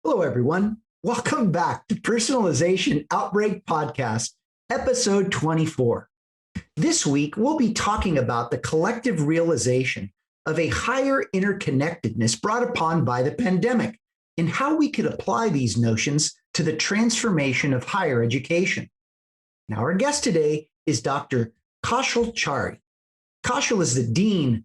Hello, everyone. Welcome back to Personalization Outbreak Podcast, episode 24. This week, we'll be talking about the collective realization of a higher interconnectedness brought upon by the pandemic and how we could apply these notions to the transformation of higher education. Now, our guest today is Dr. Kaushal Chari. Kaushal is the Dean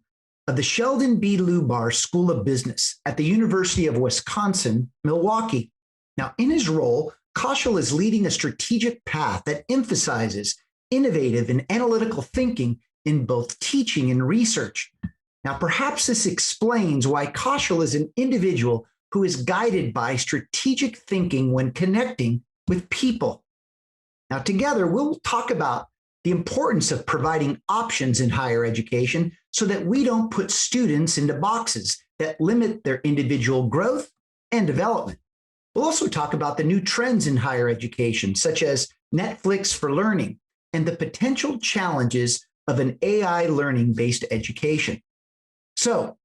of the Sheldon B. Lubar School of Business at the University of Wisconsin-Milwaukee. Now, in his role, Kaushal is leading a strategic path that emphasizes innovative and analytical thinking in both teaching and research. Now, perhaps this explains why Kaushal is an individual who is guided by strategic thinking when connecting with people. Now, together, we'll talk about the importance of providing options in higher education so that we don't put students into boxes that limit their individual growth and development. We'll also talk about the new trends in higher education, such as Netflix for learning and the potential challenges of an AI learning-based education. So,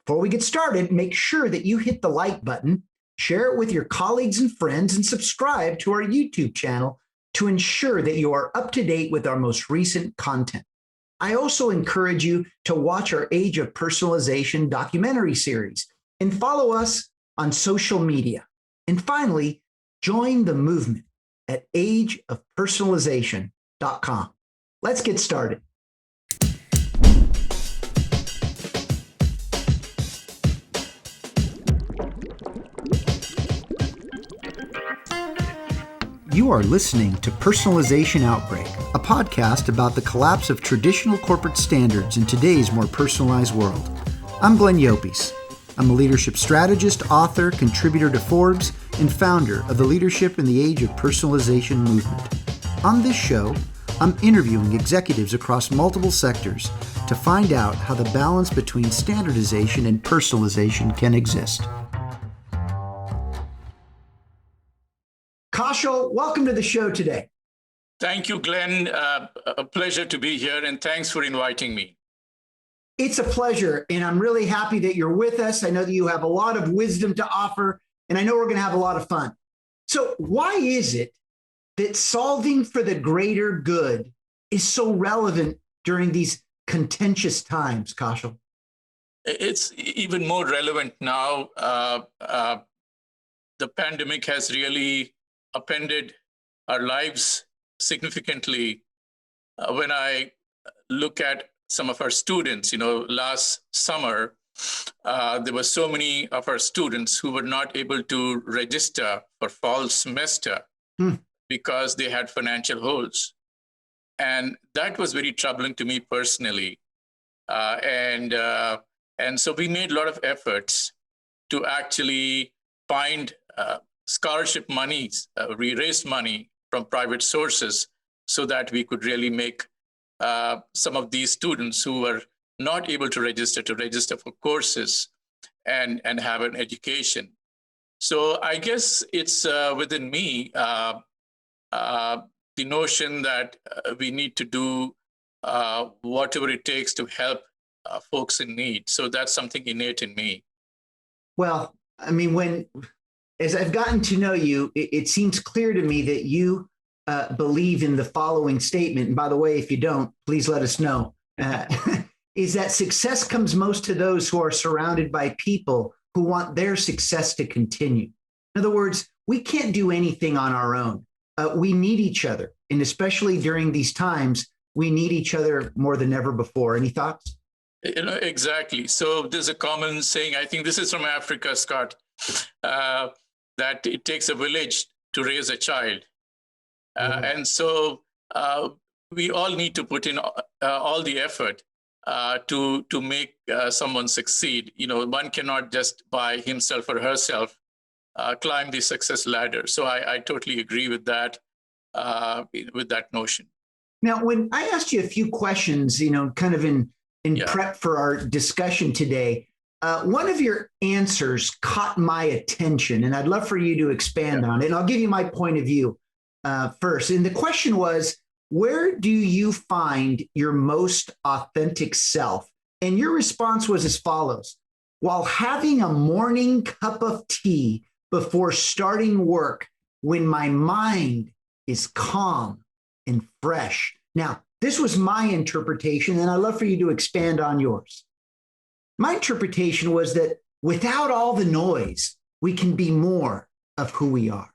before we get started, make sure that you hit the like button, share it with your colleagues and friends, and subscribe to our YouTube channel to ensure that you are up to date with our most recent content. I also encourage you to watch our Age of Personalization documentary series and follow us on social media. And finally, join the movement at ageofpersonalization.com. Let's get started. You are listening to Personalization Outbreak, a podcast about the collapse of traditional corporate standards in today's more personalized world. I'm Glenn Yopes. I'm a leadership strategist, author, contributor to Forbes, and founder of the Leadership in the Age of Personalization movement. On this show, I'm interviewing executives across multiple sectors to find out how the balance between standardization and personalization can exist. Kaushal, welcome to the show today. Thank you, Glenn. A pleasure to be here, and thanks for inviting me. It's a pleasure, and I'm really happy that you're with us. I know that you have a lot of wisdom to offer, and I know we're going to have a lot of fun. So why is it that solving for the greater good is so relevant during these contentious times, Kaushal? It's even more relevant now. The pandemic has really upended our lives significantly. When I look at some of our students, last summer, there were so many of our students who were not able to register for fall semester because they had financial holes. And that was very troubling to me personally. And so we made a lot of efforts to actually find scholarship monies. We raised money from private sources so that we could really make some of these students who were not able to register for courses and have an education. So I guess it's within me, the notion that we need to do whatever it takes to help folks in need. So that's something innate in me. Well, I mean, as I've gotten to know you, it seems clear to me that you believe in the following statement. And by the way, if you don't, please let us know. Is that success comes most to those who are surrounded by people who want their success to continue. In other words, we can't do anything on our own. We need each other. And especially during these times, we need each other more than ever before. Any thoughts? Exactly. So there's a common saying, I think this is from Africa, Scott, that it takes a village to raise a child. And so we all need to put in all the effort to make someone succeed. One cannot just by himself or herself climb the success ladder. So I totally agree with that notion. Now, when I asked you a few questions, kind of in prep for our discussion today, one of your answers caught my attention, and I'd love for you to expand on it. And I'll give you my point of view first. And the question was, where do you find your most authentic self? And your response was as follows: while having a morning cup of tea before starting work when my mind is calm and fresh. Now, this was my interpretation, and I'd love for you to expand on yours. My interpretation was that without all the noise, we can be more of who we are.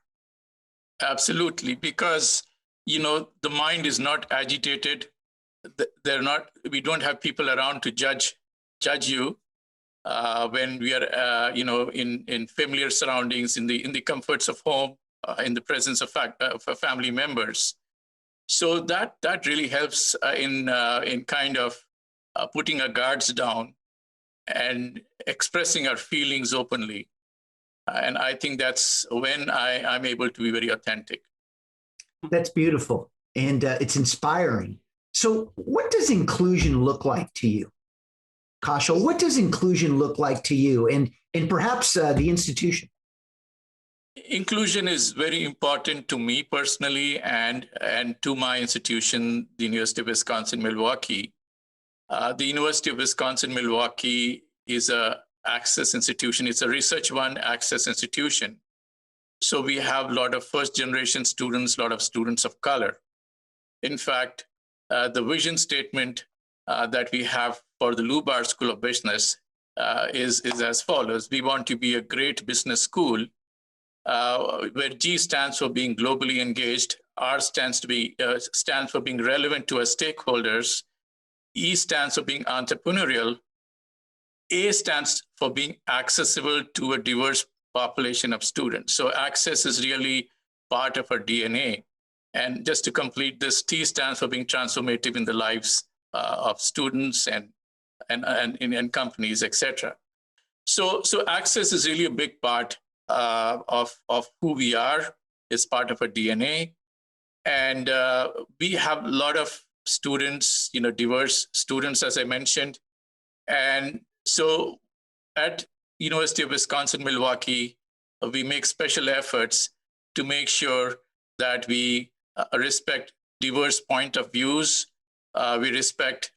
Absolutely, because the mind is not agitated. We don't have people around to judge you when we are in familiar surroundings, in the comforts of home, in the presence of family members. So that really helps in kind of putting our guards down and expressing our feelings openly. And I think that's when I'm able to be very authentic. That's beautiful. And it's inspiring. So what does inclusion look like to you? Kaushal, what does inclusion look like to you and perhaps the institution? Inclusion is very important to me personally and to my institution, the University of Wisconsin-Milwaukee. The University of Wisconsin-Milwaukee is a access institution. It's a research one access institution. So we have a lot of first generation students, a lot of students of color. In fact, the vision statement that we have for the Lubar School of Business is as follows. We want to be a great business school where G stands for being globally engaged, R stands for being relevant to our stakeholders, E stands for being entrepreneurial, A stands for being accessible to a diverse population of students. So access is really part of our DNA. And just to complete this, T stands for being transformative in the lives of students and companies, etc. So access is really a big part of who we are. It's part of our DNA. And we have a lot of students, diverse students, as I mentioned. And so at University of Wisconsin-Milwaukee, we make special efforts to make sure that we respect diverse point of views. We respect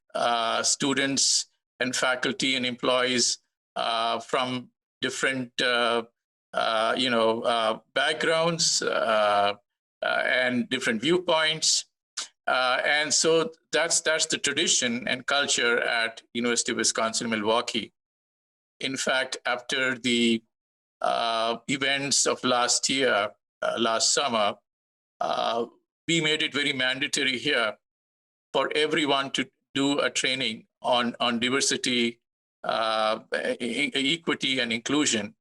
students and faculty and employees from different backgrounds and different viewpoints. And so that's the tradition and culture at University of Wisconsin-Milwaukee. In fact, after the events of last summer, we made it very mandatory here for everyone to do a training on diversity, equity, and inclusion,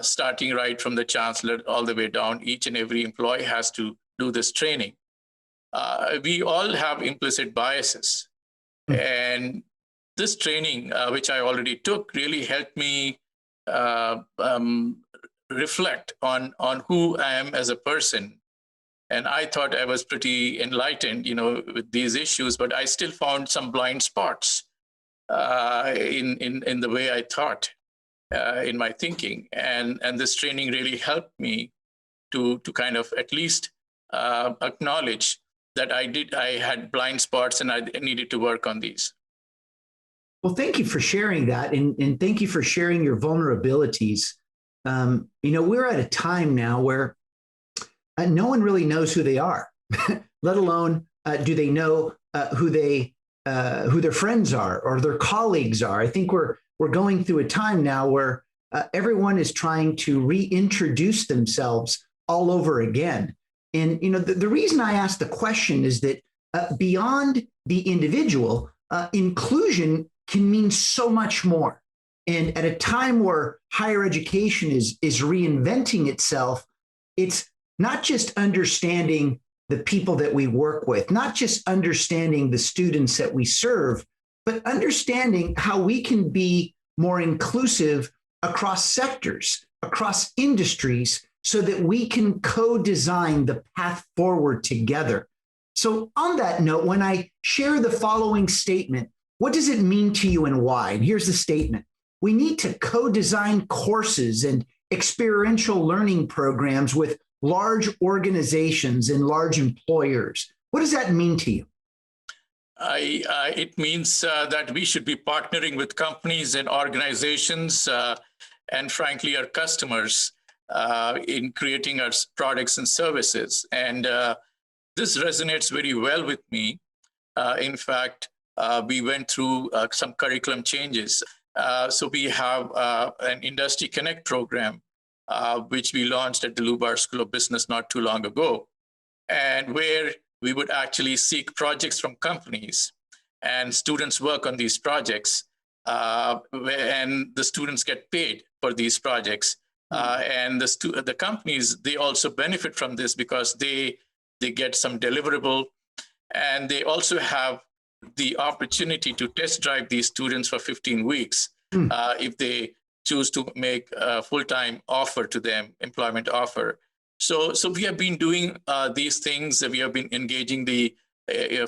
starting right from the chancellor all the way down. Each and every employee has to do this training. We all have implicit biases. And this training, which I already took, really helped me reflect on who I am as a person. And I thought I was pretty enlightened, with these issues, but I still found some blind spots in the way I thought, in my thinking. And this training really helped me to kind of at least acknowledge that I had blind spots and I needed to work on these. Well, thank you for sharing that. And thank you for sharing your vulnerabilities. We're at a time now where no one really knows who they are, let alone do they know who their friends are or their colleagues are. I think we're going through a time now where everyone is trying to reintroduce themselves all over again. And the reason I asked the question is that beyond the individual, inclusion can mean so much more. And at a time where higher education is reinventing itself, it's not just understanding the people that we work with, not just understanding the students that we serve, but understanding how we can be more inclusive across sectors, across industries, so that we can co-design the path forward together. So on that note, when I share the following statement, what does it mean to you and why? And here's the statement. We need to co-design courses and experiential learning programs with large organizations and large employers. What does that mean to you? It means that we should be partnering with companies and organizations and frankly, our customers in creating our products and services. And this resonates very well with me. In fact, we went through some curriculum changes. So we have an Industry Connect program, which we launched at the Lubar School of Business not too long ago, and where we would actually seek projects from companies, and students work on these projects, and the students get paid for these projects. And the companies, they also benefit from this because they get some deliverable, and they also have the opportunity to test drive these students for 15 weeks if they choose to make a full-time offer to them, employment offer. So we have been doing these things. We have been engaging the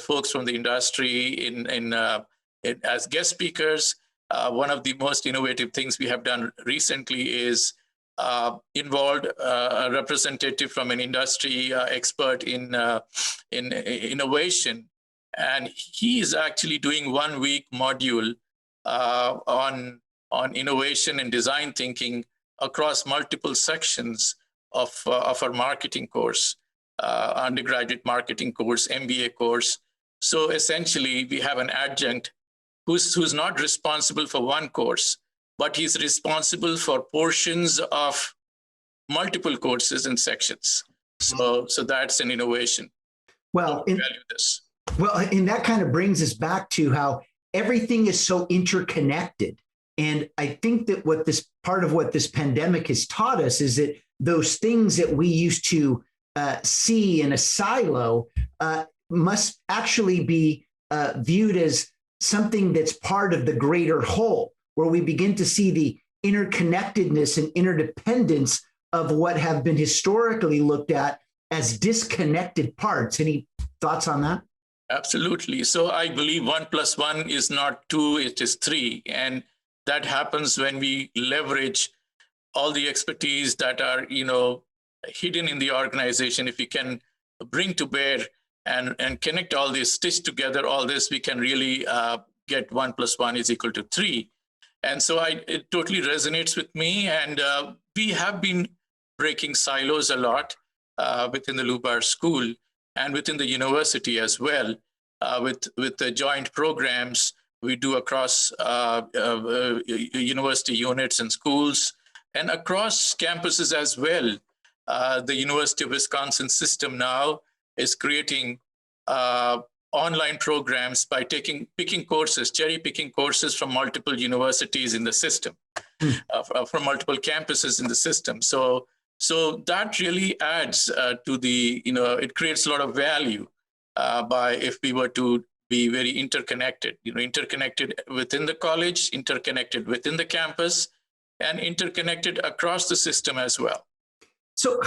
folks from the industry in as guest speakers. One of the most innovative things we have done recently is involved a representative from an industry expert in innovation, and he is actually doing 1 week module on innovation and design thinking across multiple sections of our marketing course, undergraduate marketing course, MBA course. So essentially, we have an adjunct who's not responsible for one course, but he's responsible for portions of multiple courses and sections. So that's an innovation. Well, value this. Well, and that kind of brings us back to how everything is so interconnected. And I think that part of what this pandemic has taught us is that those things that we used to see in a silo must actually be viewed as something that's part of the greater whole, where we begin to see the interconnectedness and interdependence of what have been historically looked at as disconnected parts. Any thoughts on that? Absolutely. So I believe 1 + 1 is not 2, it is 3. And that happens when we leverage all the expertise that are, hidden in the organization. If we can bring to bear and connect all this, stitch together all this, we can really get 1 + 1 is equal to 3. And so it totally resonates with me. And we have been breaking silos a lot within the Lubar School and within the university as well, with the joint programs we do across university units and schools and across campuses as well. The University of Wisconsin system now is creating online programs by picking courses, cherry picking courses from multiple universities in the system, from multiple campuses in the system. So that really adds to the, it creates a lot of value if we were to be very interconnected, interconnected within the college, interconnected within the campus, and interconnected across the system as well. So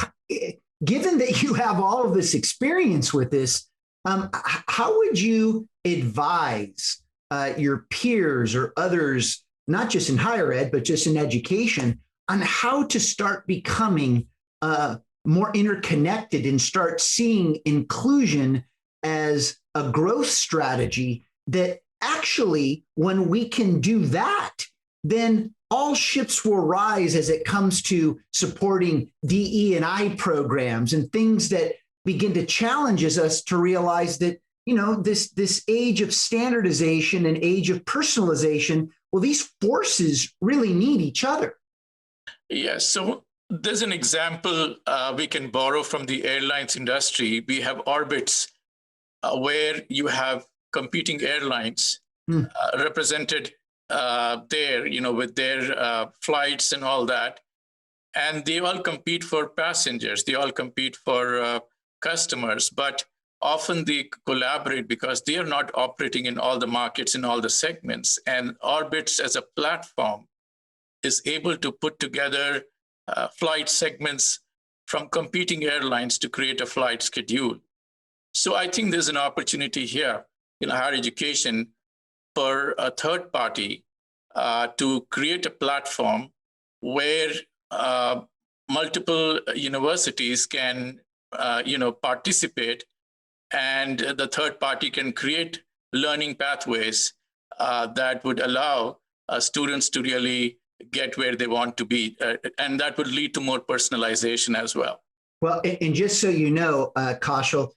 given that you have all of this experience with this, how would you advise your peers or others, not just in higher ed, but just in education, on how to start becoming more interconnected and start seeing inclusion as a growth strategy that actually, when we can do that, then all ships will rise as it comes to supporting DE&I programs and things that begin to challenge us to realize that, this age of standardization and age of personalization, well, these forces really need each other. Yes. So there's an example we can borrow from the airlines industry. We have orbits where you have competing airlines represented there, with their flights and all that. And they all compete for passengers. They all compete for customers, but often they collaborate because they are not operating in all the markets, in all the segments. And Orbitz as a platform is able to put together flight segments from competing airlines to create a flight schedule. So I think there's an opportunity here in higher education for a third party to create a platform where multiple universities can participate, and the third party can create learning pathways that would allow students to really get where they want to be. And that would lead to more personalization as well. Well, and just so you know, Kaushal,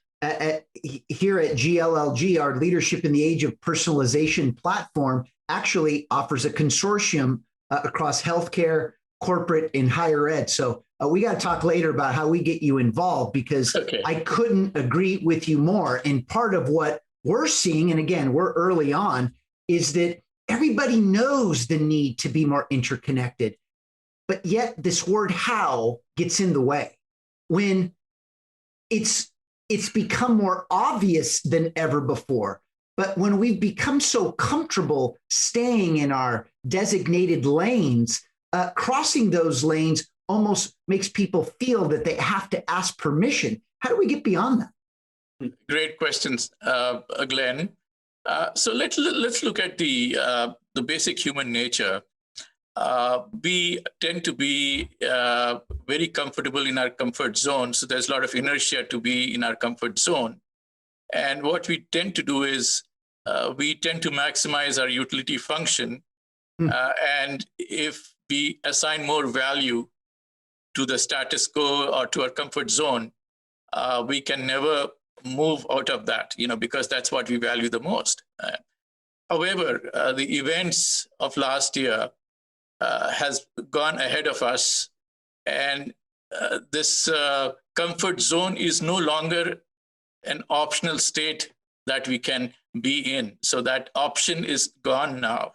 here at GLLG, our Leadership in the Age of Personalization platform actually offers a consortium across healthcare, corporate, and higher ed. So we got to talk later about how we get you involved, because I couldn't agree with you more. And part of what we're seeing, and again, we're early on, is that everybody knows the need to be more interconnected, but yet this word how gets in the way when it's become more obvious than ever before. But when we've become so comfortable staying in our designated lanes, crossing those lanes almost makes people feel that they have to ask permission. How do we get beyond that? Great questions, Glenn. So let's look at the basic human nature. We tend to be very comfortable in our comfort zone. So there's a lot of inertia to be in our comfort zone. And what we tend to do is we tend to maximize our utility function. And if we assign more value to the status quo or to our comfort zone, we can never move out of that, because that's what we value the most. However, the events of last year has gone ahead of us, and this comfort zone is no longer an optional state that we can be in. So that option is gone now.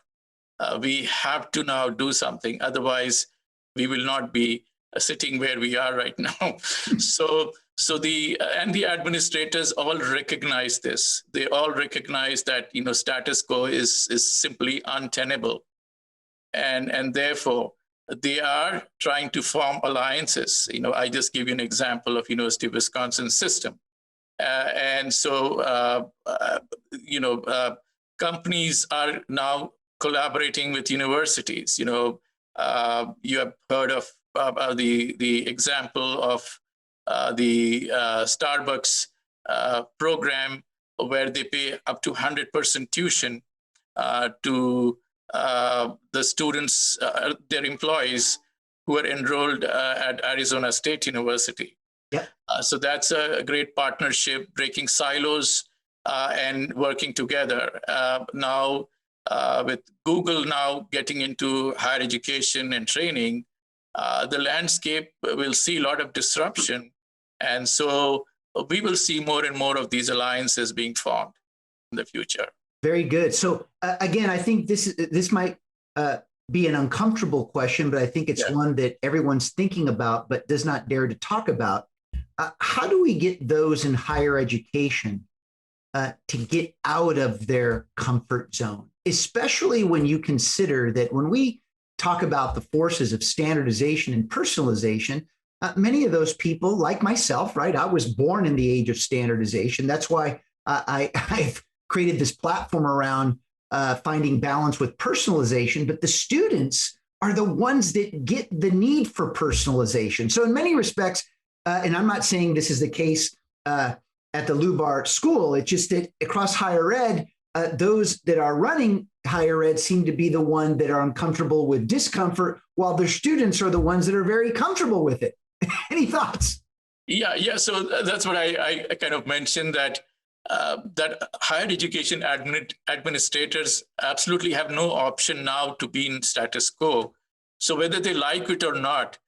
We have to now do something. Otherwise, we will not be sitting where we are right now. So the administrators all recognize this. They all recognize that status quo is simply untenable, and therefore they are trying to form alliances. I just give you an example of University of Wisconsin system, and so companies are now collaborating with universities. You have heard of the example of the Starbucks program, where they pay up to 100% tuition to the students, their employees who are enrolled at Arizona State University. Yeah. So that's a great partnership, breaking silos and working together. Now, with Google now getting into higher education and training, the landscape will see a lot of disruption. And so we will see more and more of these alliances being formed in the future. Very good. So again, I think this might be an uncomfortable question, but I think it's one that everyone's thinking about but does not dare to talk about. How do we get those in higher education to get out of their comfort zone, especially when you consider that when we talk about the forces of standardization and personalization, many of those people, like myself, right? I was born in the age of standardization. That's why I've created this platform around finding balance with personalization. But the students are the ones that get the need for personalization. So in many respects, and I'm not saying this is the case at the Lubar School, it's just that across higher ed, those that are running higher ed seem to be the one that are uncomfortable with discomfort, while their students are the ones that are very comfortable with it. Any thoughts? Yeah. So that's what I kind of mentioned, that higher education administrators absolutely have no option now to be in status quo. So whether they like it or not,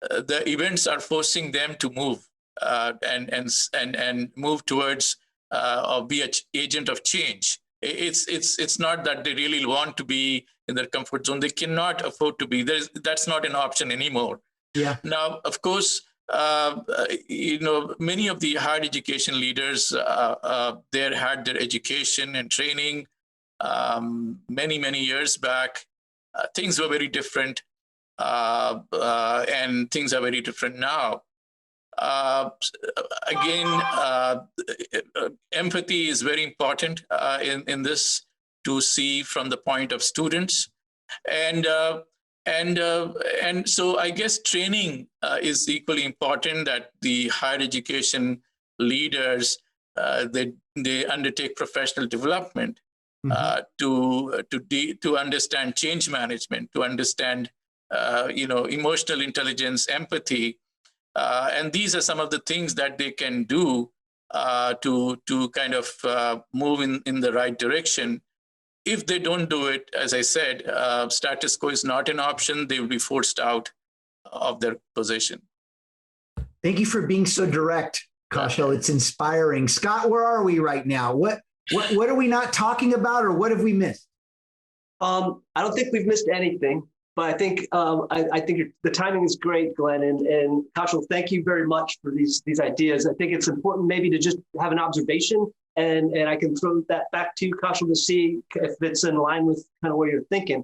the events are forcing them to move and move towards or be an agent of change. It's not that they really want to be in their comfort zone. They cannot afford to be. That's not an option anymore. Yeah. Now, of course, many of the higher education leaders there had their education and training many years back. Things were very different, and things are very different now. Empathy is very important in this, to see from the point of students, and so I guess training is equally important, that the higher education leaders they undertake professional development to understand change management, to understand emotional intelligence, empathy. And these are some of the things that they can do to kind of move in the right direction. If they don't do it, as I said, status quo is not an option. They will be forced out of their position. Thank you for being so direct, Kaushal. It's inspiring. Scott, where are we right now? What are we not talking about, or what have we missed? I don't think we've missed anything, but I think the timing is great, Glenn, and Kaushal, thank you very much for these ideas. I think it's important maybe to just have an observation, and I can throw that back to you, Kaushal, to see if it's in line with kind of what you're thinking.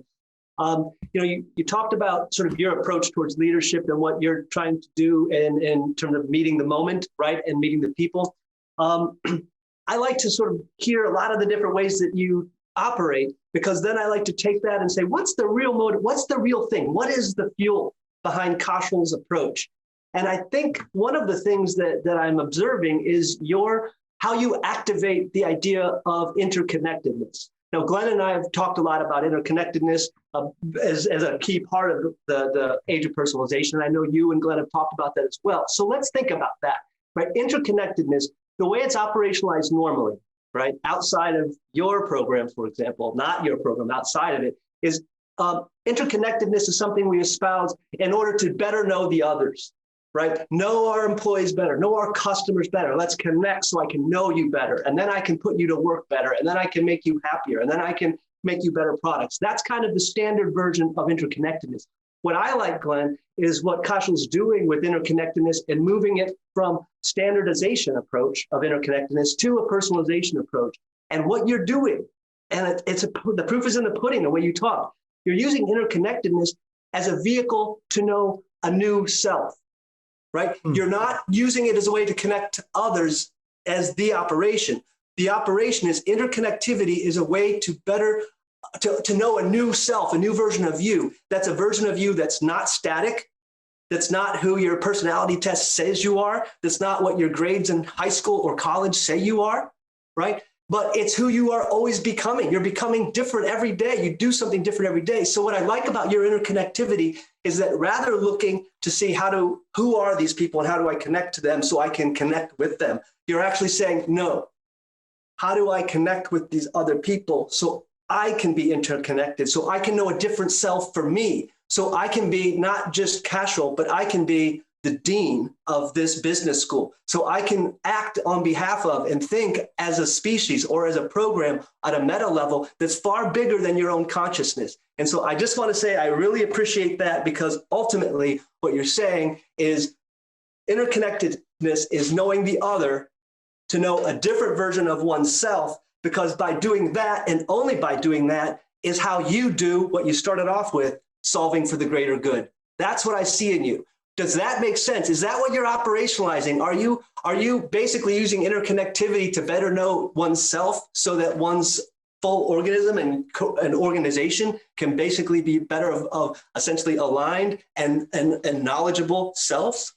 You talked about sort of your approach towards leadership and what you're trying to do in terms of meeting the moment, right, and meeting the people. I like to sort of hear a lot of the different ways that you operate, because then I like to take that and say, what's the real motive? What's the real thing? What is the fuel behind Kaushal's approach? And I think one of the things that I'm observing is how you activate the idea of interconnectedness. Now, Glenn and I have talked a lot about interconnectedness as a key part of the age of personalization. I know you and Glenn have talked about that as well. So let's think about that, right? Interconnectedness, the way it's operationalized normally, right, outside of your program, for example, not your program, outside of it, is interconnectedness is something we espouse in order to better know the others, right? Know our employees better, know our customers better. Let's connect so I can know you better. And then I can put you to work better. And then I can make you happier. And then I can make you better products. That's kind of the standard version of interconnectedness. What I like, Glenn, is what Kaushal's doing with interconnectedness and moving it from standardization approach of interconnectedness to a personalization approach. And what you're doing, and the proof is in the pudding, the way you talk, you're using interconnectedness as a vehicle to know a new self, right? Mm-hmm. You're not using it as a way to connect to others as the operation. The operation is interconnectivity is a way to better to know a new self, a new version of you. That's a version of you that's not static. That's not who your personality test says you are. That's not what your grades in high school or college say you are, right? But it's who you are always becoming. You're becoming different every day. You do something different every day. So what I like about your interconnectivity is that rather looking to see who are these people and how do I connect to them so I can connect with them, you're actually saying, no, how do I connect with these other people so I can be interconnected, so I can know a different self for me, so I can be not just Kaushal, but I can be the dean of this business school. So I can act on behalf of and think as a species or as a program at a meta level that's far bigger than your own consciousness. And so I just want to say I really appreciate that, because ultimately what you're saying is interconnectedness is knowing the other to know a different version of oneself, because by doing that, and only by doing that, is how you do what you started off with, solving for the greater good. That's what I see in you. Does that make sense? Is that what you're operationalizing? Are you basically using interconnectivity to better know oneself so that one's full organism and an organization can basically be better of essentially aligned and knowledgeable selves?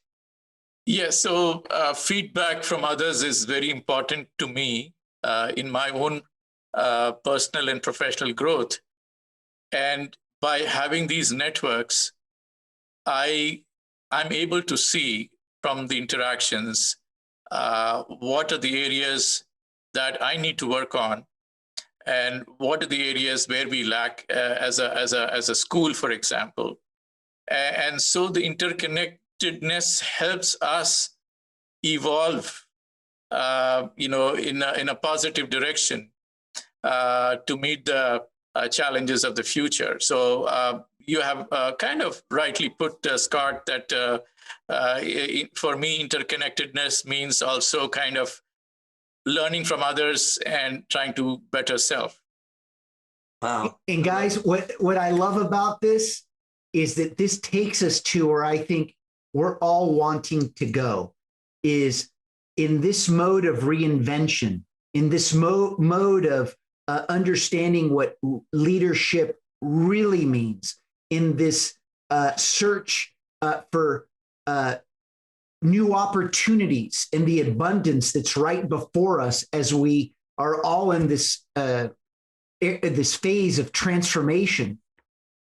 Yeah, so feedback from others is very important to me in my own personal and professional growth. And by having these networks, I'm able to see from the interactions what are the areas that I need to work on, and what are the areas where we lack as a school, for example. And so the interconnectedness helps us evolve, in a positive direction to meet the challenges of the future. So you have kind of rightly put, Scott, that for me, interconnectedness means also kind of learning from others and trying to better self. Wow. And guys, what I love about this is that this takes us to where I think we're all wanting to go, is in this mode of reinvention, in this mode of understanding what leadership really means, in this search for new opportunities and the abundance that's right before us as we are all in this phase of transformation.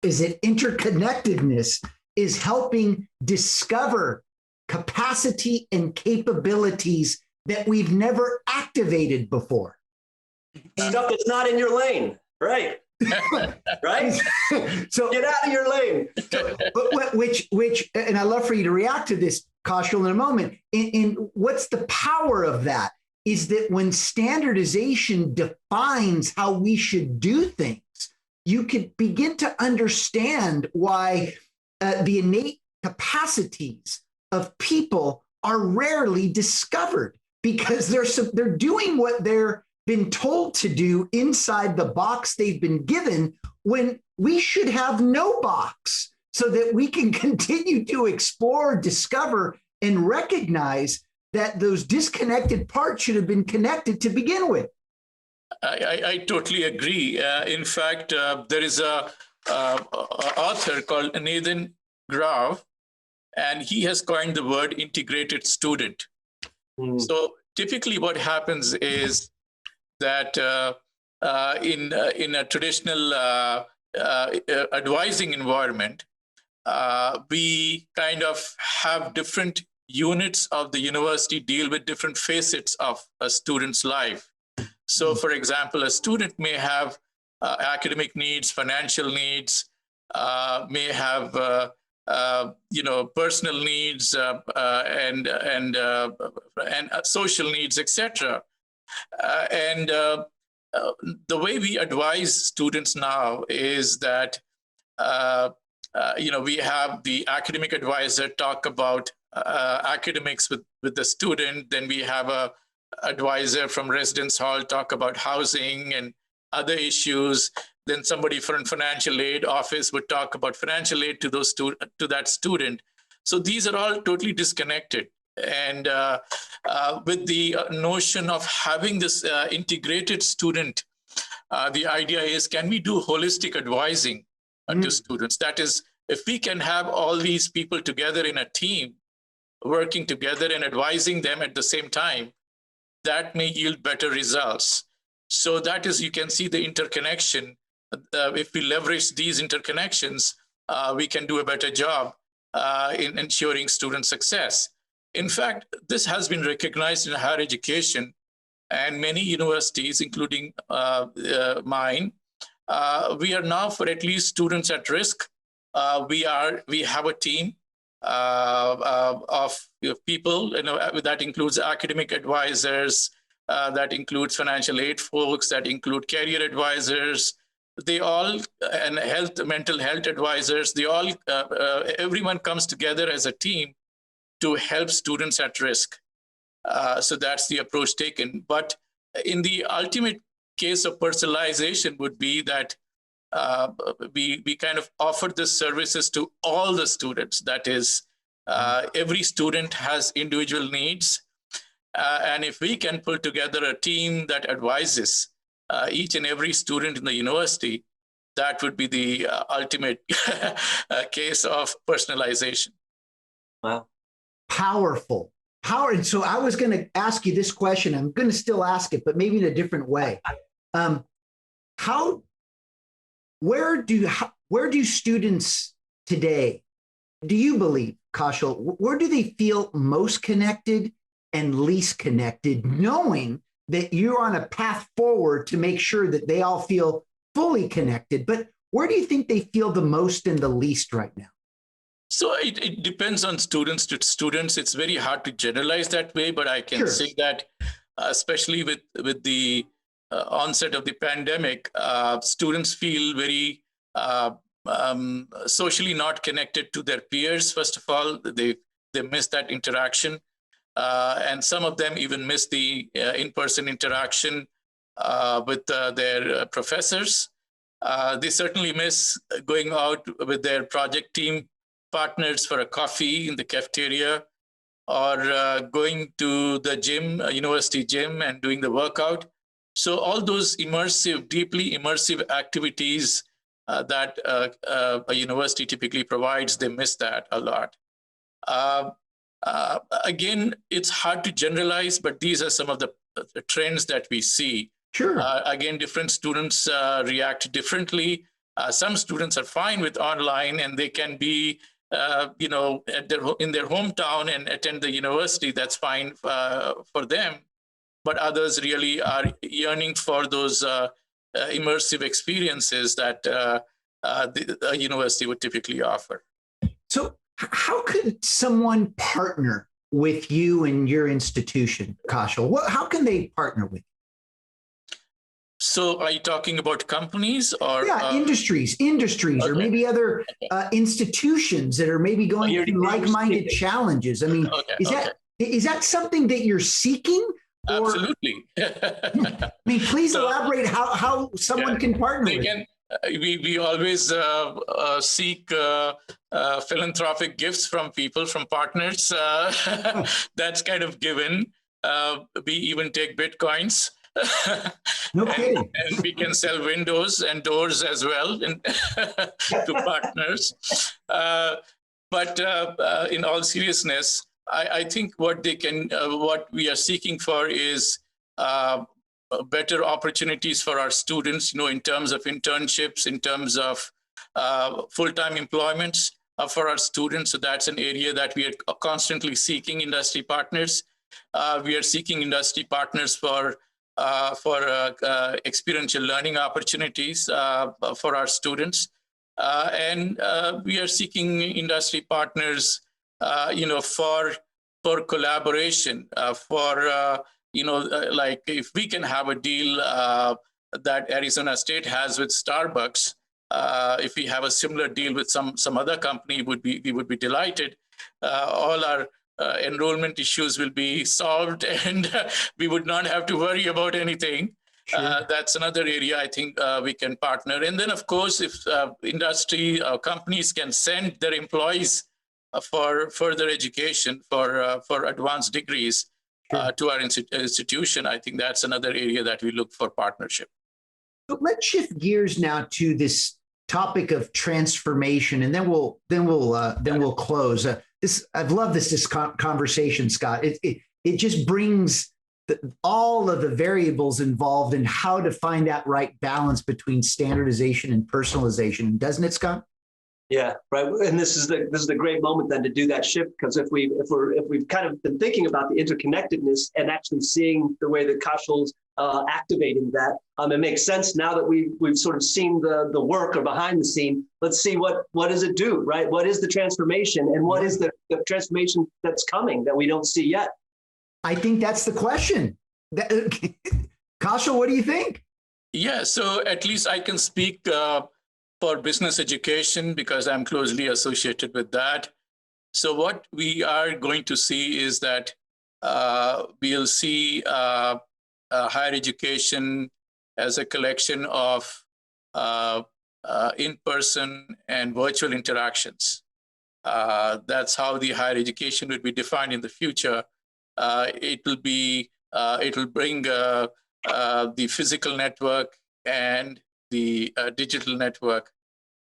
is that interconnectedness is helping discover capacity and capabilities that we've never activated before. Stuff that's not in your lane, right? Right? So get out of your lane. But which, and I'd love for you to react to this, Kaushal, in a moment. And what's the power of that is that when standardization defines how we should do things, you could begin to understand why the innate capacities of people are rarely discovered, because they're doing what they're been told to do inside the box they've been given, when we should have no box, so that we can continue to explore, discover, and recognize that those disconnected parts should have been connected to begin with. I totally agree. In fact, there is a author called Nathan Grave, and he has coined the word integrated student. So typically what happens is that in a traditional advising environment, we kind of have different units of the university deal with different facets of a student's life. So, for example, a student may have academic needs, financial needs, may have personal needs and social needs, etc. And the way we advise students now is that we have the academic advisor talk about academics with the student. Then we have a advisor from residence hall talk about housing and other issues. Then somebody from financial aid office would talk about financial aid to that student. So these are all totally disconnected. And with the notion of having this integrated student, the idea is, can we do holistic advising to students? That is, if we can have all these people together in a team, working together and advising them at the same time, that may yield better results. So that is, you can see the interconnection. If we leverage these interconnections, we can do a better job in ensuring student success. In fact, this has been recognized in higher education, and many universities, including mine, we are now, for at least students at risk, we have a team of people, that includes academic advisors, that includes financial aid folks, that include career advisors. They all, and mental health advisors, they all, everyone comes together as a team to help students at risk. So that's the approach taken. But in the ultimate case of personalization would be that we kind of offer this services to all the students. That is, every student has individual needs. And if we can pull together a team that advises each and every student in the university, that would be the ultimate case of personalization. Wow. Powerful. And so I was going to ask you this question. I'm going to still ask it, but maybe in a different way. Where do students today, do you believe, Kaushal, where do they feel most connected and least connected, knowing that you're on a path forward to make sure that they all feel fully connected? But where do you think they feel the most and the least right now? So it depends on students to students. It's very hard to generalize that way, but I can say that, especially with the onset of the pandemic, students feel very socially not connected to their peers. First of all, they miss that interaction. And some of them even miss the in-person interaction with their professors. They certainly miss going out with their project team partners for a coffee in the cafeteria, or going to the gym, university gym, and doing the workout. So all those deeply immersive activities that a university typically provides, they miss that a lot. Again, it's hard to generalize, but these are some of the trends that we see. Sure. Again, different students react differently. Some students are fine with online, and they can be, in their hometown and attend the university. That's fine for them. But others really are yearning for those immersive experiences that the university would typically offer. So how could someone partner with you and your institution, Kaushal? How can they partner with you? So are you talking about companies or? Yeah, industries, okay. Or maybe other institutions that are maybe going through like-minded challenges. I mean, is that something that you're seeking? Absolutely. I mean, please elaborate how someone can partner with you. We always seek philanthropic gifts from people, from partners. That's kind of given. We even take Bitcoins. No kidding. And we can sell windows and doors as well to partners. But in all seriousness, I think what we are seeking for is better opportunities for our students, in terms of internships, in terms of full-time employments for our students. So that's an area that we are constantly seeking industry partners. We are seeking industry partners for experiential learning opportunities for our students. And we are seeking industry partners, for collaboration, like if we can have a deal that Arizona State has with Starbucks, if we have a similar deal with some other company, we would be delighted. All our enrollment issues will be solved, and we would not have to worry about anything. Sure. That's another area I think we can partner. And then, of course, if industry companies can send their employees for further education, for advanced degrees, sure, to our institution, I think that's another area that we look for partnership. So let's shift gears now to this topic of transformation, and then we'll close. I've loved this conversation, Scott. It just brings all of the variables involved in how to find that right balance between standardization and personalization, doesn't it, Scott? Yeah, right. And this is the great moment then to do that shift, because if we've kind of been thinking about the interconnectedness and actually seeing the way that Kaushal's activating that, it makes sense now that we've sort of seen the work or behind the scene. Let's see what does it do, right? What is the transformation, and what is the transformation that's coming that we don't see yet? I think that's the question. Kaushal, what do you think? Yeah, so at least I can speak for business education because I'm closely associated with that. So what we are going to see is that we'll see higher education as a collection of in-person and virtual interactions. That's how the higher education will be defined in the future. It will bring the physical network and the digital network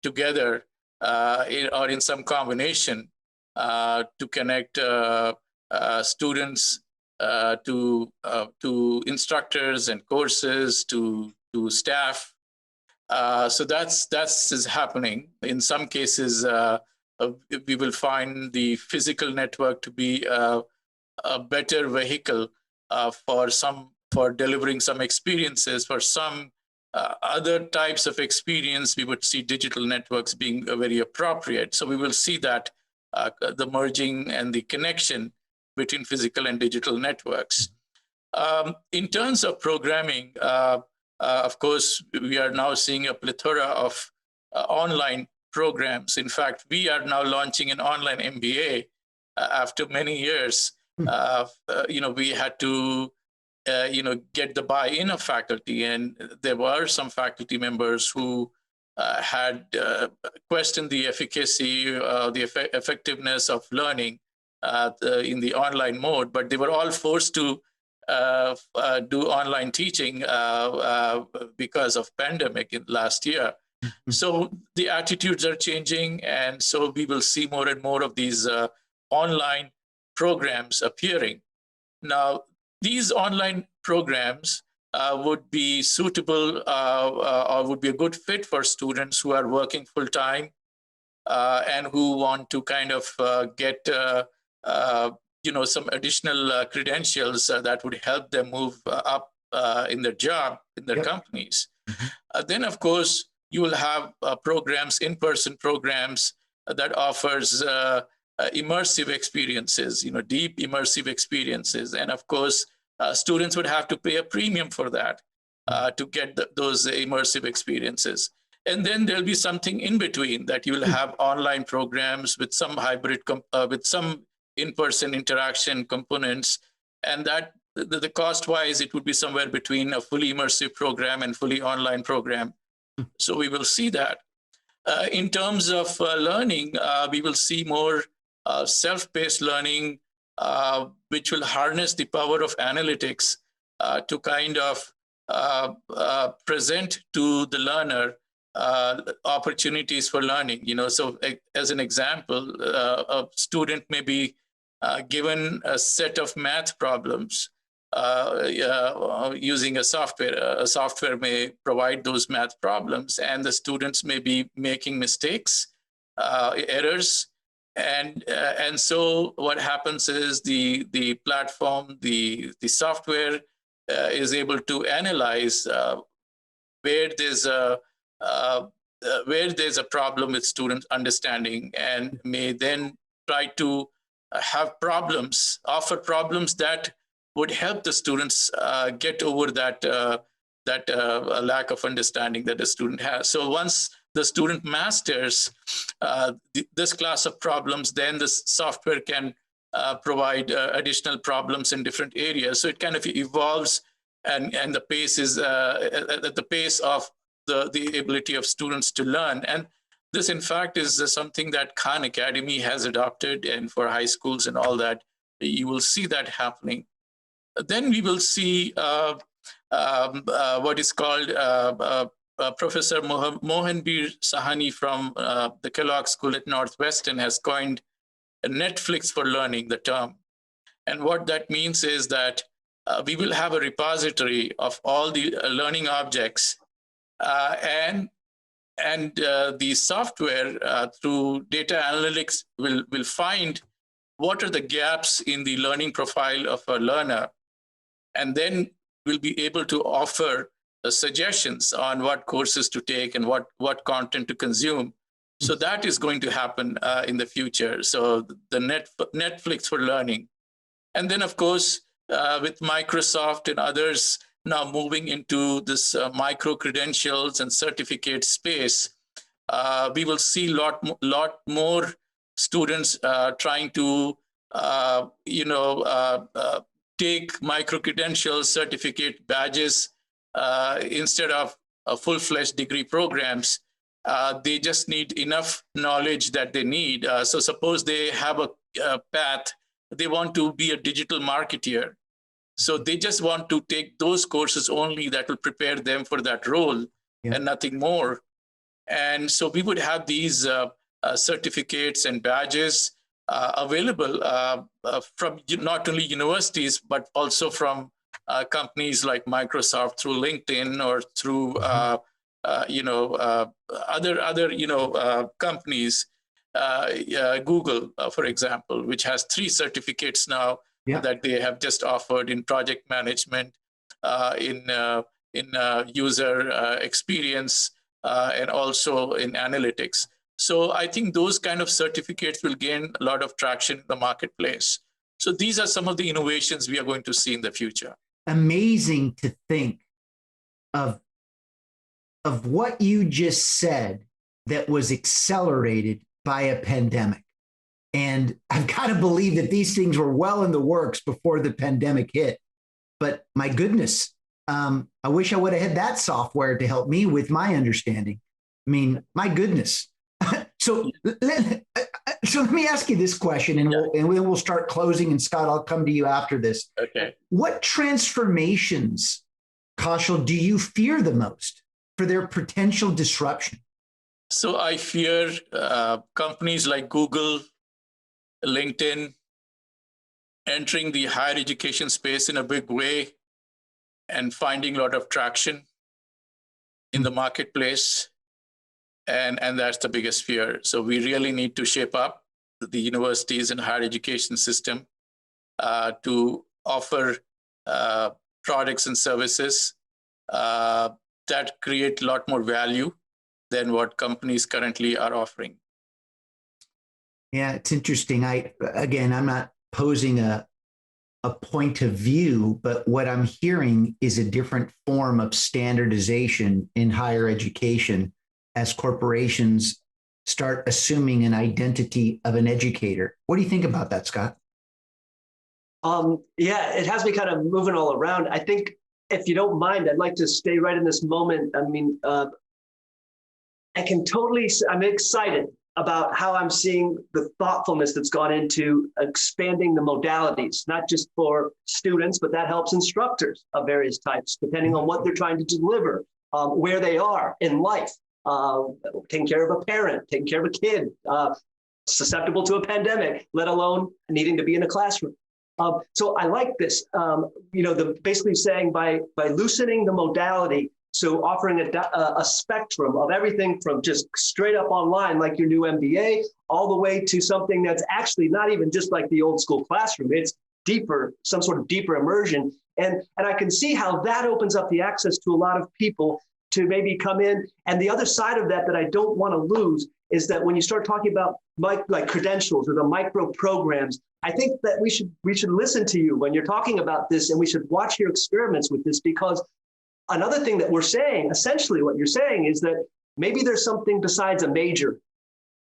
together or in some combination to connect students to instructors and courses, to staff. So that's is happening. In some cases, we will find the physical network to be a better vehicle for delivering some experiences. For some other types of experience, we would see digital networks being very appropriate. So we will see that the merging and the connection between physical and digital networks. In terms of programming, of course, we are now seeing a plethora of online programs. In fact, we are now launching an online MBA after many years. We had to get the buy-in of faculty, and there were some faculty members who had questioned the efficacy, the effectiveness of learning in the online mode, but they were all forced to do online teaching because of pandemic in last year. So the attitudes are changing, and so we will see more and more of these online programs appearing. Now, these online programs would be suitable or would be a good fit for students who are working full time and who want to kind of get some additional credentials that would help them move up in their job, in their companies. Then, of course, you will have programs, in-person programs that offers immersive experiences, deep immersive experiences. And of course, students would have to pay a premium for that to get those immersive experiences. And then there'll be something in between that you will have online programs with some hybrid, with some in-person interaction components. And that the cost-wise, it would be somewhere between a fully immersive program and fully online program. So we will see that. In terms of learning, we will see more self-paced learning, which will harness the power of analytics to kind of present to the learner opportunities for learning. So as an example, a student may be given a set of math problems using a software. A software may provide those math problems, and the students may be making mistakes, errors. And so what happens is the platform, the software is able to analyze where there's a problem with student understanding, and may then try to have problems, offer problems that would help the students get over that lack of understanding that the student has. So once the student masters this class of problems, then the software can provide additional problems in different areas. So it kind of evolves, and the pace is at the pace of the ability of students to learn. And this, in fact, is something that Khan Academy has adopted, and for high schools and all that, you will see that happening. Then we will see what is called Professor Mohanbir Sahani from the Kellogg School at Northwestern has coined Netflix for learning, the term. And what that means is that we will have a repository of all the learning objects, and the software through data analytics will find what are the gaps in the learning profile of a learner, and then we'll be able to offer suggestions on what courses to take and what content to consume. So that is going to happen in the future. So the Netflix for learning. And then, of course, with Microsoft and others now moving into this micro-credentials and certificate space, we will see lot more students trying to, take micro-credentials, certificate badges instead of full-fledged degree programs. They just need enough knowledge that they need. So suppose they have a path, they want to be a digital marketeer. So they just want to take those courses only that will prepare them for that role, and nothing more. And so we would have these certificates and badges available from not only universities, but also from companies like Microsoft through LinkedIn or through other companies, Google, for example, which has 3 certificates now that they have just offered in project management, in user experience, and also in analytics. So I think those kind of certificates will gain a lot of traction in the marketplace. So these are some of the innovations we are going to see in the future. Amazing to think of what you just said that was accelerated by a pandemic. And I've got to believe that these things were well in the works before the pandemic hit. But my goodness, I wish I would have had that software to help me with my understanding. I mean, my goodness. So let me ask you this question, and we'll start closing. And Scott, I'll come to you after this. Okay. What transformations, Kaushal, do you fear the most for their potential disruption? So I fear companies like Google, LinkedIn entering the higher education space in a big way, and finding a lot of traction in the marketplace. And that's the biggest fear. So we really need to shape up the universities and higher education system to offer products and services that create a lot more value than what companies currently are offering. Yeah, it's interesting. I'm not posing a point of view, but what I'm hearing is a different form of standardization in higher education as corporations start assuming an identity of an educator. What do you think about that, Scott? Yeah, it has me kind of moving all around. I think, if you don't mind, I'd like to stay right in this moment. I mean, I'm excited about how I'm seeing the thoughtfulness that's gone into expanding the modalities, not just for students, but that helps instructors of various types, depending on what they're trying to deliver, where they are in life, taking care of a parent, taking care of a kid, susceptible to a pandemic, let alone needing to be in a classroom. So I like this, basically saying by loosening the modality, so offering a spectrum of everything from just straight up online, like your new MBA, all the way to something that's actually not even just like the old school classroom. It's deeper, some sort of deeper immersion. And I can see how that opens up the access to a lot of people to maybe come in. And the other side of that I don't want to lose is that when you start talking about like credentials or the micro programs, I think that we should listen to you when you're talking about this, and we should watch your experiments with this, because another thing that we're saying, essentially what you're saying, is that maybe there's something besides a major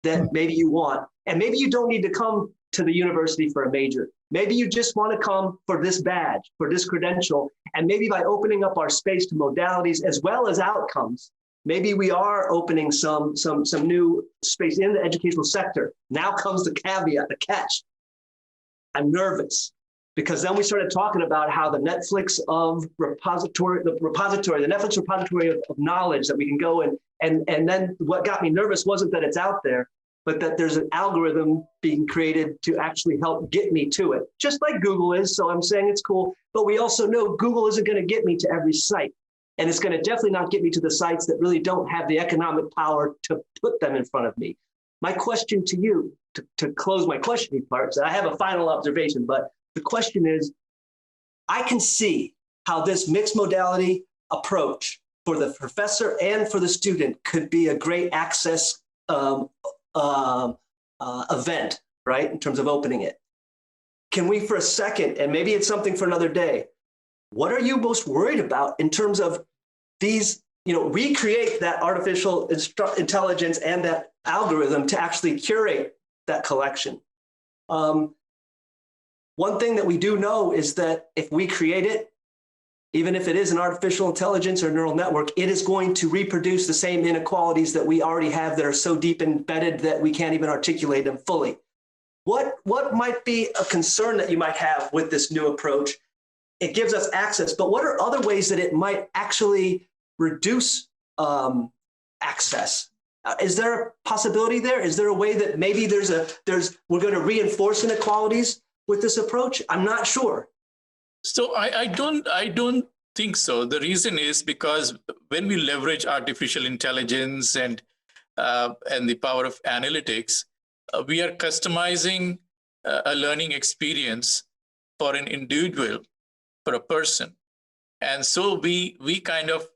that maybe you want, and maybe you don't need to come to the university for a major. Maybe you just want to come for this badge, for this credential, and maybe by opening up our space to modalities as well as outcomes, maybe we are opening some new space in the educational sector. Now comes the caveat, the catch. I'm nervous, because then we started talking about how the Netflix repository of knowledge that we can go in. And then what got me nervous wasn't that it's out there, but that there's an algorithm being created to actually help get me to it, just like Google is. So I'm saying it's cool, but we also know Google isn't going to get me to every site. And it's going to definitely not get me to the sites that really don't have the economic power to put them in front of me. My question to you, to close my questioning parts, I have a final observation, but the question is, I can see how this mixed modality approach for the professor and for the student could be a great access event, right, in terms of opening it. Can we, for a second, and maybe it's something for another day, what are you most worried about in terms of these, recreate that artificial intelligence and that algorithm to actually curate that collection? One thing that we do know is that if we create it, even if it is an artificial intelligence or neural network, it is going to reproduce the same inequalities that we already have that are so deep embedded that we can't even articulate them fully. What might be a concern that you might have with this new approach? It gives us access, but what are other ways that it might actually reduce access? Is there a possibility there? Is there a way that maybe we're going to reinforce inequalities with this approach? I'm not sure. So I don't think so. The reason is because when we leverage artificial intelligence and the power of analytics, we are customizing a learning experience for an individual, for a person, and so we kind of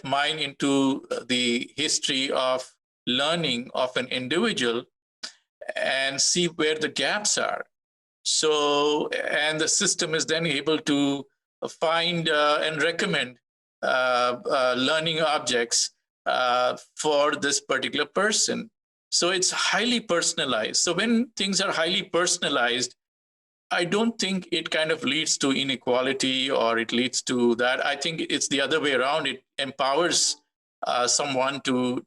mine into the history of learning of an individual and see where the gaps are. So, and the system is then able to find and recommend learning objects for this particular person. So it's highly personalized. So when things are highly personalized, I don't think it kind of leads to inequality or it leads to that. I think it's the other way around. It empowers someone to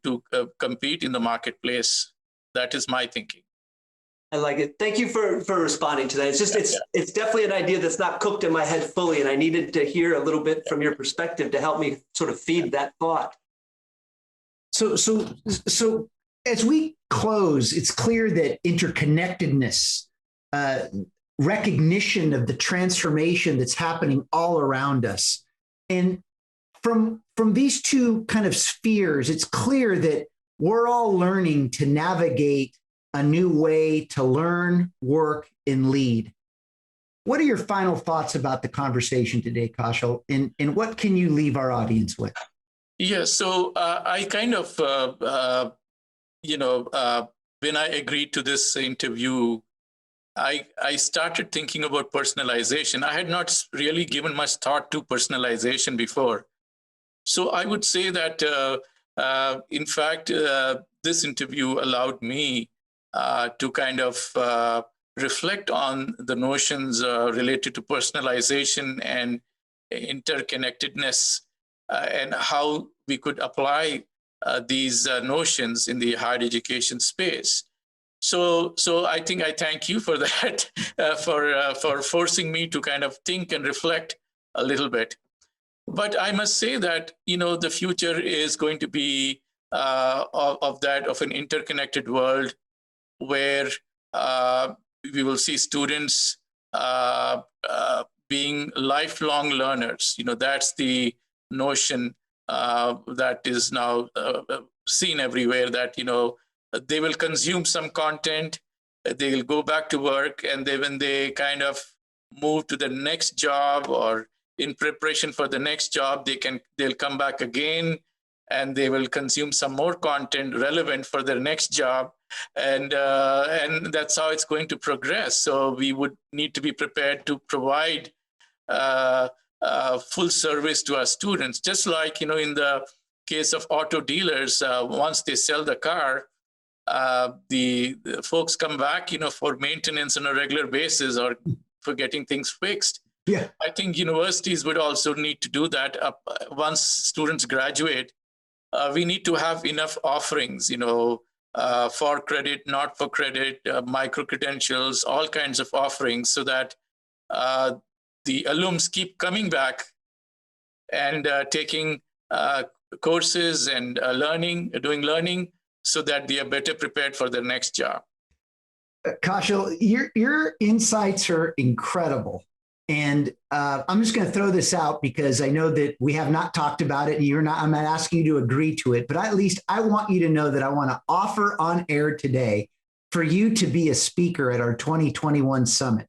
compete in the marketplace. That is my thinking. I like it. Thank you for responding to that. It's just, it's definitely an idea that's not cooked in my head fully. And I needed to hear a little bit from your perspective to help me sort of feed that thought. So as we close, it's clear that interconnectedness recognition of the transformation that's happening all around us. And from these two kind of spheres, it's clear that we're all learning to navigate a new way to learn, work, and lead. What are your final thoughts about the conversation today, Kaushal? And what can you leave our audience with? Yeah, so I kind of, when I agreed to this interview, I started thinking about personalization. I had not really given much thought to personalization before. So I would say that, in fact, this interview allowed me to kind of reflect on the notions related to personalization and interconnectedness, and how we could apply these notions in the higher education space. So I think I thank you for that, for forcing me to kind of think and reflect a little bit. But I must say that, the future is going to be of an interconnected world where we will see students being lifelong learners. That's the notion that is now seen everywhere, that, they will consume some content, they will go back to work, and when they kind of move to the next job or in preparation for the next job, they'll come back again and they will consume some more content relevant for their next job. And that's how it's going to progress. So we would need to be prepared to provide full service to our students. Just like, in the case of auto dealers, once they sell the car, the folks come back, for maintenance on a regular basis or for getting things fixed. Yeah, I think universities would also need to do that. Once students graduate, we need to have enough offerings, for credit, not for credit, micro credentials, all kinds of offerings, so that the alums keep coming back and taking courses and doing learning, so that they are better prepared for their next job. Kaushal, your insights are incredible. And I'm just going to throw this out because I know that we have not talked about it, and I'm not asking you to agree to it, but at least I want you to know that I want to offer on air today for you to be a speaker at our 2021 summit.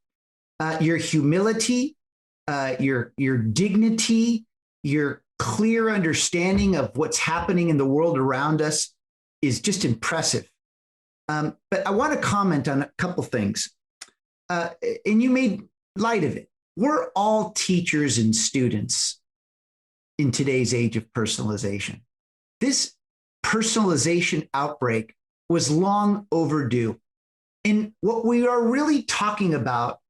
Your humility, your dignity, your clear understanding of what's happening in the world around us is just impressive. But I want to comment on a couple things. And you made light of it. We're all teachers and students in today's age of personalization. This personalization outbreak was long overdue. And what we are really talking about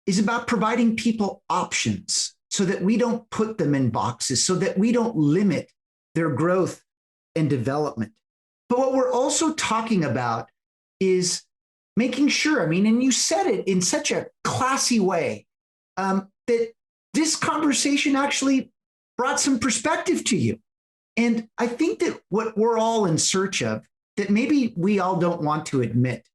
is about providing people options so that we don't put them in boxes, so that we don't limit their growth and development. But what we're also talking about is making sure, and you said it in such a classy way, that this conversation actually brought some perspective to you. And I think that what we're all in search of, that maybe we all don't want to admit,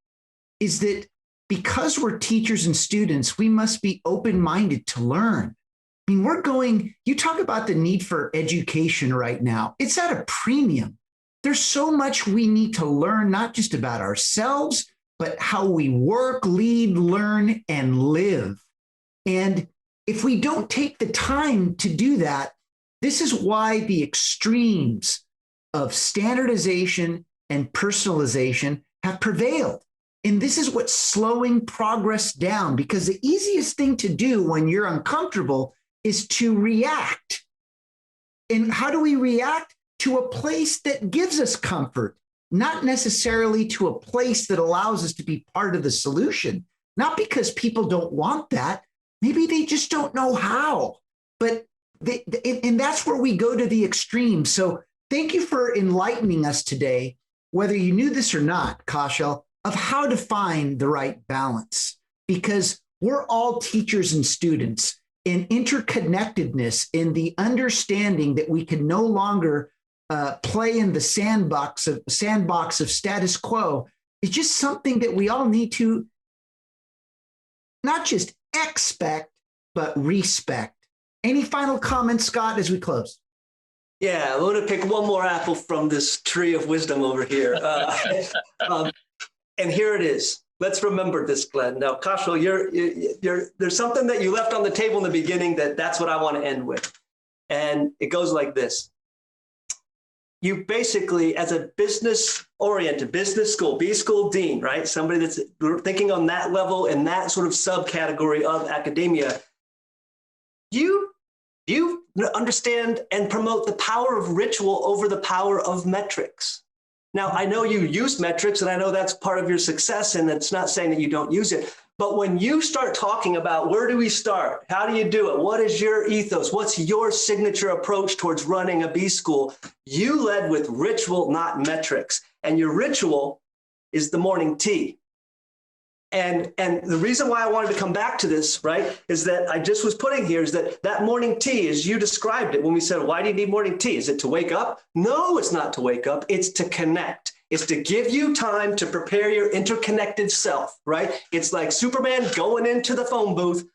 is that because we're teachers and students, we must be open-minded to learn. You talk about the need for education right now. It's at a premium. There's so much we need to learn, not just about ourselves, but how we work, lead, learn, and live. And if we don't take the time to do that, this is why the extremes of standardization and personalization have prevailed. And this is what's slowing progress down, because the easiest thing to do when you're uncomfortable is to react. And how do we react? To a place that gives us comfort, not necessarily to a place that allows us to be part of the solution. Not because people don't want that. Maybe they just don't know how. But and that's where we go to the extreme. So thank you for enlightening us today, whether you knew this or not, Kaushal, of how to find the right balance. Because we're all teachers and students, and interconnectedness in the understanding that we can no longer play in the sandbox of status quo is just something that we all need to not just expect, but respect. Any final comments, Scott, as we close? Yeah, I want to pick one more apple from this tree of wisdom over here. And here it is. Let's remember this, Glenn. Now, Kaushal, there's something that you left on the table in the beginning that's what I want to end with. And it goes like this. You basically, as a business-oriented business school, B-school dean, right? Somebody that's thinking on that level and that sort of subcategory of academia, you understand and promote the power of ritual over the power of metrics. Now, I know you use metrics, and I know that's part of your success, and it's not saying that you don't use it. But when you start talking about where do we start? How do you do it? What is your ethos? What's your signature approach towards running a B school? You led with ritual, not metrics. And your ritual is the morning tea. And the reason why I wanted to come back to this, right, is that I just was putting here is that morning tea, as you described it, when we said, why do you need morning tea? Is it to wake up? No, it's not to wake up. It's to connect. It's to give you time to prepare your interconnected self, right? It's like Superman going into the phone booth,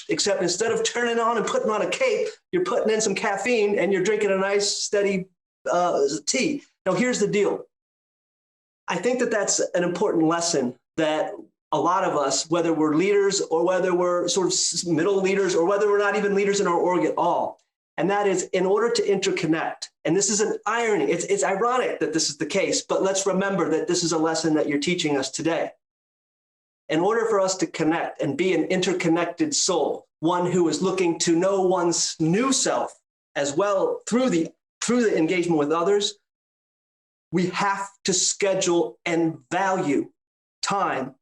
except instead of turning on and putting on a cape, you're putting in some caffeine and you're drinking a nice, steady tea. Now, here's the deal. I think that's an important lesson that a lot of us, whether we're leaders or whether we're sort of middle leaders or whether we're not even leaders in our org at all, and that is in order to interconnect. And this is an irony. It's ironic that this is the case, but let's remember that this is a lesson that you're teaching us today. In order for us to connect and be an interconnected soul, one who is looking to know one's new self as well through the engagement with others, we have to schedule and value time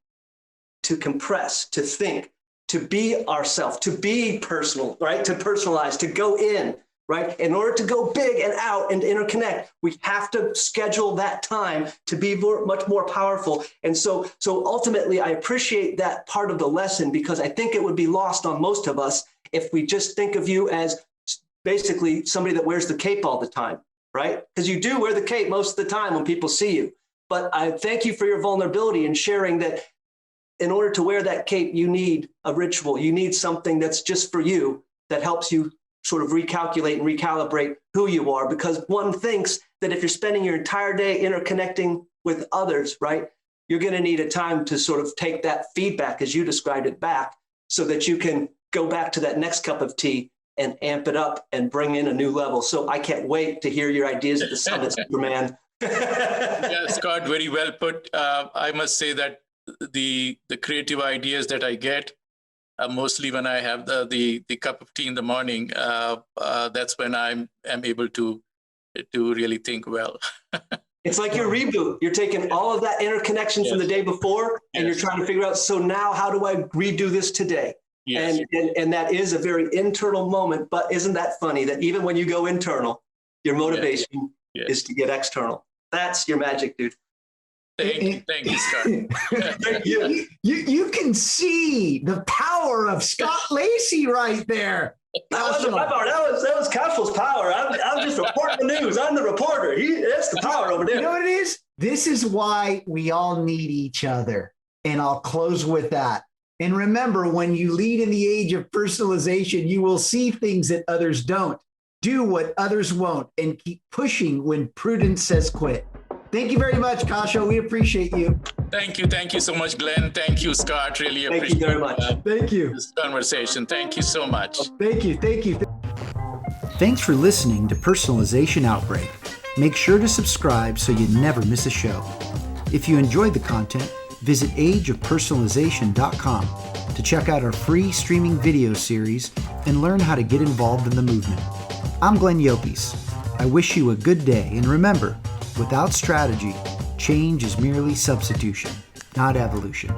to compress, to think, to be ourselves, to be personal, right? To personalize, to go in, right? In order to go big and out and interconnect, we have to schedule that time to be much more powerful. And so ultimately, I appreciate that part of the lesson because I think it would be lost on most of us if we just think of you as basically somebody that wears the cape all the time, right? Because you do wear the cape most of the time when people see you. But I thank you for your vulnerability in sharing that in order to wear that cape, you need a ritual. You need something that's just for you that helps you sort of recalculate and recalibrate who you are. Because one thinks that if you're spending your entire day interconnecting with others, right, you're going to need a time to sort of take that feedback, as you described it, back so that you can go back to that next cup of tea and amp it up and bring in a new level. So I can't wait to hear your ideas at the summit, Superman. Yeah, Scott, very well put. I must say that the creative ideas that I get mostly when I have the cup of tea in the morning, that's when I'm able to really think well. It's like your reboot. You're taking all of that interconnection from the day before and you're trying to figure out, so now how do I redo this today? Yes. And that is a very internal moment, but isn't that funny that even when you go internal, your motivation is to get external. That's your magic, dude. Thank you, Scott. Thank you. You can see the power of Scott Lacey right there. That wasn't my power. That was Kaushal's power. I'm just reporting the news. I'm the reporter. That's the power over there. You know what it is? This is why we all need each other. And I'll close with that. And remember, when you lead in the age of personalization, you will see things that others don't. Do what others won't and keep pushing when prudence says quit. Thank you very much, Kaushal. We appreciate you. Thank you. Thank you so much, Glenn. Thank you, Scott. Really appreciate Thank you very much. Thank you. This conversation. Thank you so much. Thank you. Thanks for listening to Personalization Outbreak. Make sure to subscribe so you never miss a show. If you enjoyed the content, visit ageofpersonalization.com to check out our free streaming video series and learn how to get involved in the movement. I'm Glenn Yopes. I wish you a good day, and remember, without strategy, change is merely substitution, not evolution.